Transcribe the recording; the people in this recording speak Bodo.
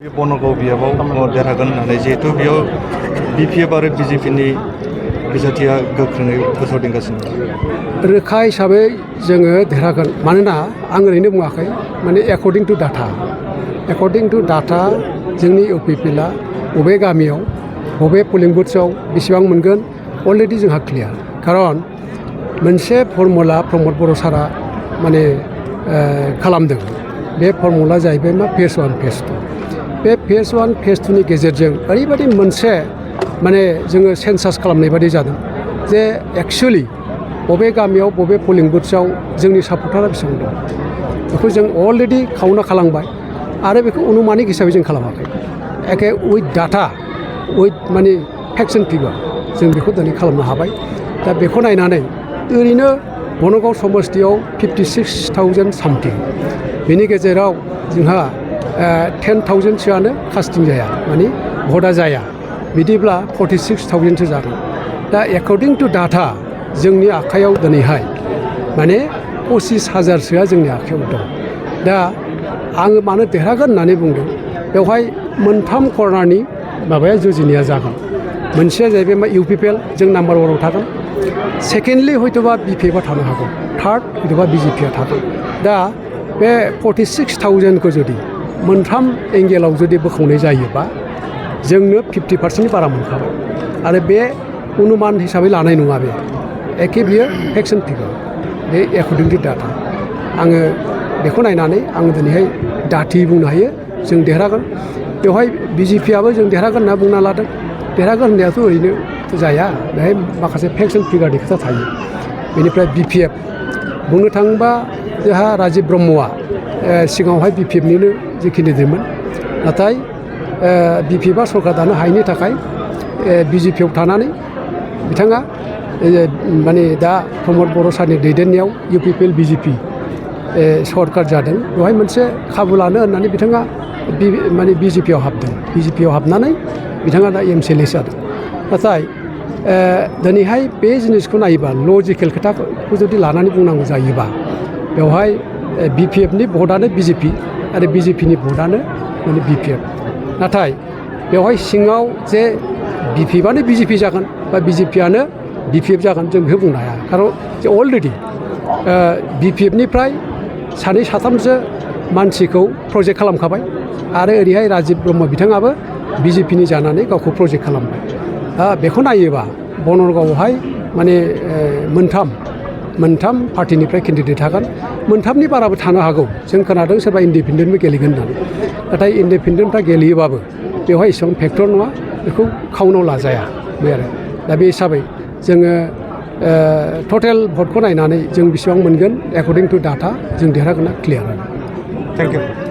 बे बनगाव बियाबाव देरहागोन होननानै जिहेतु बेयाव बिपिएफ आरो बिजेपिनि बिजाथिया गोख्रोङै फोसावदिंगासिनो रोखा हिसाबै जोङो देरहागोन मानोना आं ओरैनो बुङाखै माने एकर्डिं टु डाटा जोंनि इउपिपिएलआ बबे गामियाव बबे पलिं बुथ्सआव बेसेबां मोनगोन अलरेडि जोंहा क्लियार खारन मोनसे फर्मुला प्रमद बर' सारा माने खालामदों बे फर्मुला जाहैबाय मा फेज 1 फेज 2 बे फेज 1 फेज 2 नि गेजेरजों ओरैबायदि मोनसे माने जोङो सेन्सास खालामनाय बादि जादों जे एक्सुवेलि बबे गामियाव बबे पलिं बुथ्सआव जोंनि सापर्टारा बेसेबां दं बेखौ जों अलरेडि खावना खालामबाय आरो बेखौ अनुमानिक हिसाबै जों खालामाखै एखे उइथ डाटा उइथ माने फेक्ट्स एन्ड फिगार जों बेखौ दिनै खालामनो हाबाय दा बेखौ नायनानै ओरैनो बनगाव समस्तियाव 56,000 सामथिं बेनि गेजेराव जोंहा 10,000सोआनो कास्टिं जाया माने भटआ जाया बिदिब्ला 46,000सो जागोन दा एकर्डिं टु डाटा जोंनि आखायाव दिनैहाय माने 25,000सोआ जोंनि आखायाव दं दा आङो मानो देरहागोन होननानै बुंदों बेवहाय मोनथाम कर्नारनि माबाया जुजिनाया जागोन मोनसेया जाहैबाय मा इउपिपिएल जों नाम्बार 1आव थागोन सेकेन्डलि हयतोबा बिपिएफआ थानो हागौ थार्ड हयतोबा बिजेपिआ थागोन दा बे 46,000खौ जुदि मोनथाम एंगेलाव जुदि बोखावनाय जायोबा जोंनो 50%नि बारा मोनखाबाय आरो बे अनुमान हिसाबै लानाय नङा बे एखे बियो फेक्ट्स एन्ड फिगार बे एकर्डिं टु डाटा आङो बेखौ नायनानै आङो दिनैहाय दाथि बुंनो हायो जों देरहागोन बेवहाय बिजेपिआबो जों देरहागोन होनना बुंना लादों देरहागोन होननायाथ' ओरैनो जाया बेहाय माखासे फेक्ट्स एन्ड फिगारनि खोथा थायो बेनिफ्राय बिपिएफ बुंनो थाङोबा जोंहा राजिब ब्रह्मआ सिगाङावहाय बिपिएफनिनो जिखिनि दंमोन नाथाय बिपिएफआ सरकार दानो हायैनि थाखाय बिजेपिआव थानानै बिथाङा माने दा प्रमद बर' सारनि दैदेननायाव इउपिपिएल बिजेपि सरकार जादों बेवहाय मोनसे खाबु लानो होननानै बिथाङा माने बिजेपिआव हाबदों बिजेपिआव हाबनानै बिथाङा दा एमसिएलए जादों नाथाय दिनैहाय बे जिनिसखौ नायोबा लजिकेल खोथाखौ जुदि लानानै बुंनांगौ जायोबा बेवहाय बिपिएफनि भटआनो बिजेपि आरो बिजेपिनि भटआनो माने बिपिएफ नाथाय बेवहाय सिङाव जे बिपिएफआनो बिजेपि जागोन बा बिजेपिआनो बिपिएफ जागोन जों बेखौ बुंनो हाया खारन जे अलरेडि बिपिएफनिफ्राय सानै साथामसो मानसिखौ प्रजेक्ट खालामखाबाय आरो ओरैहाय राजिब ब्रह्म बिथाङाबो बिजेपिनि जानानै गावखौ प्रजेक्ट खालामबाय बेखौ नायोबा बनगावआवहाय माने मोनथाम पार्टिनिफ्राय केन्डिडेट थागोन मोनथामनि बाराबो थानो हागौ जों खोनादों सोरबा इन्डिपेन्डेन्टबो गेलेगोन होननानै नाथाय इन्डिपेन्डेन्टफ्रा गेलेयोबाबो बेवहाय एसेबां फेक्टर नङा बेखौ काउन्टआव लाजाया बे आरो दा बे हिसाबै जोङो टटेल भटखौ नायनानै जों बेसेबां मोनगोन एकर्डिं टु डाटा जों देरहागोना क्लियार आरो थेंक इउ